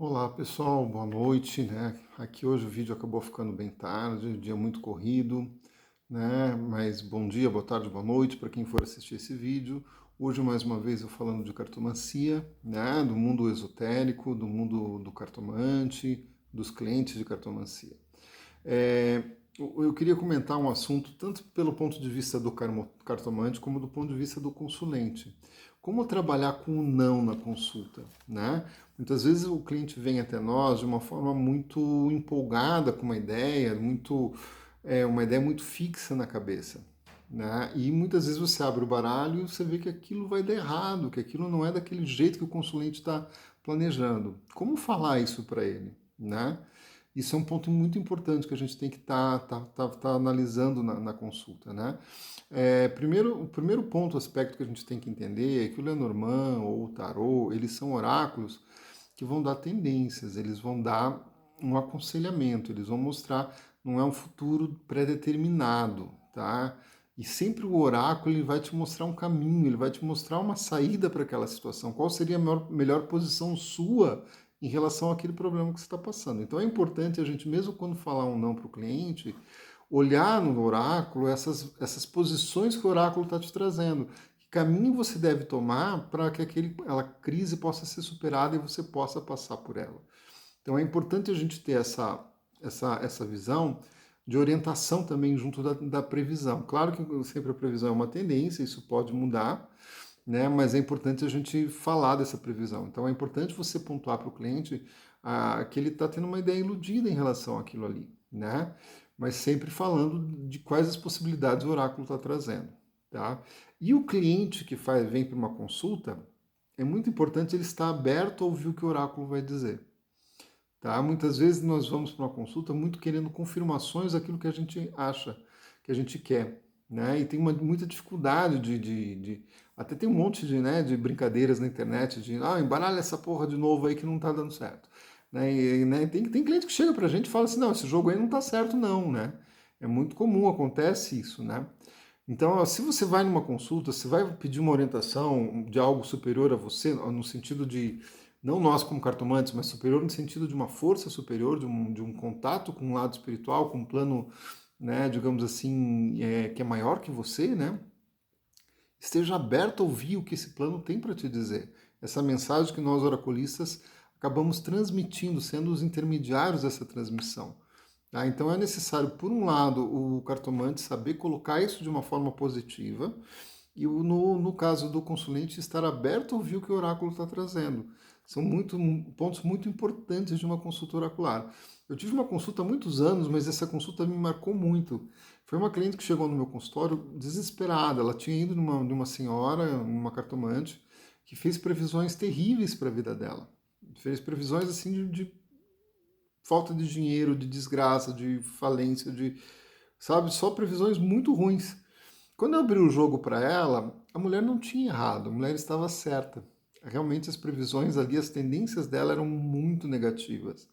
Olá pessoal, boa noite, né? Aqui hoje o vídeo acabou ficando bem tarde, o dia muito corrido, né? Mas bom dia, boa tarde, boa noite para quem for assistir esse vídeo. Hoje mais uma vez eu falando de cartomancia, né? Do mundo esotérico, do mundo do cartomante, dos clientes de cartomancia. É, eu queria comentar um assunto tanto pelo ponto de vista do cartomante como do ponto de vista do consulente. Como trabalhar com o não na consulta, né? Muitas vezes o cliente vem até nós de uma forma muito empolgada com uma ideia, uma ideia muito fixa na cabeça, né? E muitas vezes você abre o baralho e você vê que aquilo vai dar errado, que aquilo não é daquele jeito que o consulente está planejando. Como falar isso para ele, né? Isso é um ponto muito importante que a gente tem que tá analisando na consulta, né? O primeiro ponto, aspecto que a gente tem que entender é que o Lenormand ou o Tarot, eles são oráculos que vão dar tendências, eles vão dar um aconselhamento, eles vão mostrar, não é um futuro pré-determinado, tá? E sempre o oráculo ele vai te mostrar um caminho, ele vai te mostrar uma saída para aquela situação, qual seria a melhor posição sua em relação àquele problema que você está passando. Então é importante a gente, mesmo quando falar um não para o cliente, olhar no oráculo essas posições que o oráculo está te trazendo. Que caminho você deve tomar para que aquela crise possa ser superada e você possa passar por ela. Então é importante a gente ter essa visão de orientação também junto da previsão. Claro que sempre a previsão é uma tendência, isso pode mudar, né? Mas é importante a gente falar dessa previsão. Então é importante você pontuar para o cliente que ele está tendo uma ideia iludida em relação àquilo ali, né? Mas sempre falando de quais as possibilidades o oráculo está trazendo, tá? E o cliente que vem para uma consulta, é muito importante ele estar aberto a ouvir o que o oráculo vai dizer. Tá? Muitas vezes nós vamos para uma consulta muito querendo confirmações daquilo que a gente acha, que a gente quer. Né? E tem muita dificuldade Até tem um monte de brincadeiras na internet de embaralha essa porra de novo aí que não está dando certo. Né? Tem cliente que chega para a gente e fala assim, não, esse jogo aí não está certo não, né? É muito comum, acontece isso, né? Então, se você vai numa consulta, você vai pedir uma orientação de algo superior a você, no sentido de, não nós como cartomantes, mas superior no sentido de uma força superior, de um contato com um lado espiritual, com um plano, né, digamos assim, que é maior que você, né? Esteja aberto a ouvir o que esse plano tem para te dizer. Essa mensagem que nós oraculistas acabamos transmitindo, sendo os intermediários dessa transmissão. Tá? Então é necessário, por um lado, o cartomante saber colocar isso de uma forma positiva e, no caso do consulente, estar aberto a ouvir o que o oráculo está trazendo. São pontos muito importantes de uma consulta oracular. Eu tive uma consulta há muitos anos, mas essa consulta me marcou muito. Foi uma cliente que chegou no meu consultório desesperada. Ela tinha ido numa senhora, uma cartomante, que fez previsões terríveis para a vida dela. Fez previsões assim de falta de dinheiro, de desgraça, de falência, sabe, só previsões muito ruins. Quando eu abri o jogo para ela, a mulher não tinha errado, a mulher estava certa. Realmente as previsões ali, as tendências dela eram muito negativas.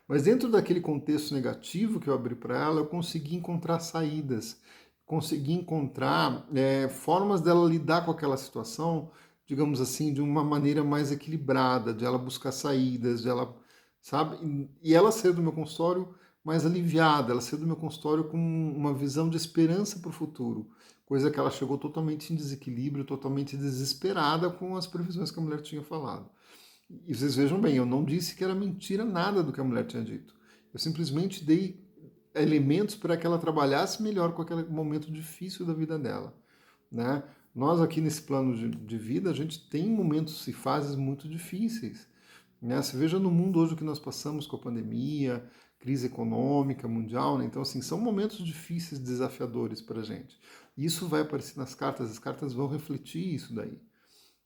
Mas dentro daquele contexto negativo que eu abri para ela, eu consegui encontrar saídas, consegui encontrar formas dela lidar com aquela situação, digamos assim, de uma maneira mais equilibrada, de ela buscar saídas, de ela, sabe? E ela saiu do meu consultório mais aliviada, ela saiu do meu consultório com uma visão de esperança para o futuro, coisa que ela chegou totalmente em desequilíbrio, totalmente desesperada com as previsões que a mulher tinha falado. E vocês vejam bem, eu não disse que era mentira nada do que a mulher tinha dito. Eu simplesmente dei elementos para que ela trabalhasse melhor com aquele momento difícil da vida dela. Né? Nós aqui nesse plano de vida, a gente tem momentos e fases muito difíceis. Né? Você veja no mundo hoje o que nós passamos com a pandemia, crise econômica mundial, né? Então, assim, são momentos difíceis, desafiadores para a gente. Isso vai aparecer nas cartas, as cartas vão refletir isso daí.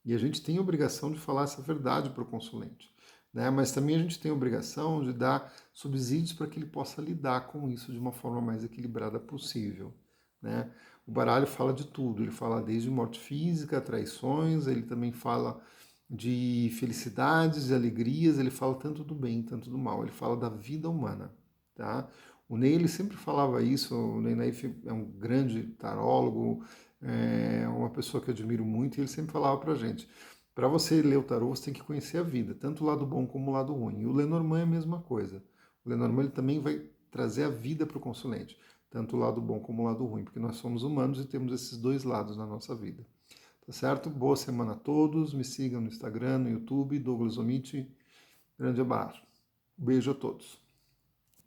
E a gente tem a obrigação de falar essa verdade para o consulente. Né? Mas também a gente tem a obrigação de dar subsídios para que ele possa lidar com isso de uma forma mais equilibrada possível. Né? O baralho fala de tudo, ele fala desde morte física, traições, ele também fala de felicidades, de alegrias, ele fala tanto do bem, tanto do mal, ele fala da vida humana. Tá? O Ney ele sempre falava isso, o Ney Naif é um grande tarólogo, uma pessoa que eu admiro muito, e ele sempre falava pra gente, Para você ler o tarô, você tem que conhecer a vida, tanto o lado bom como o lado ruim. E o Lenormand é a mesma coisa. O Lenormand ele também vai trazer a vida para o consulente, tanto o lado bom como o lado ruim, porque nós somos humanos e temos esses dois lados na nossa vida. Tá certo? Boa semana a todos. Me sigam no Instagram, no YouTube, Douglas Omiti. Grande abraço. Beijo a todos.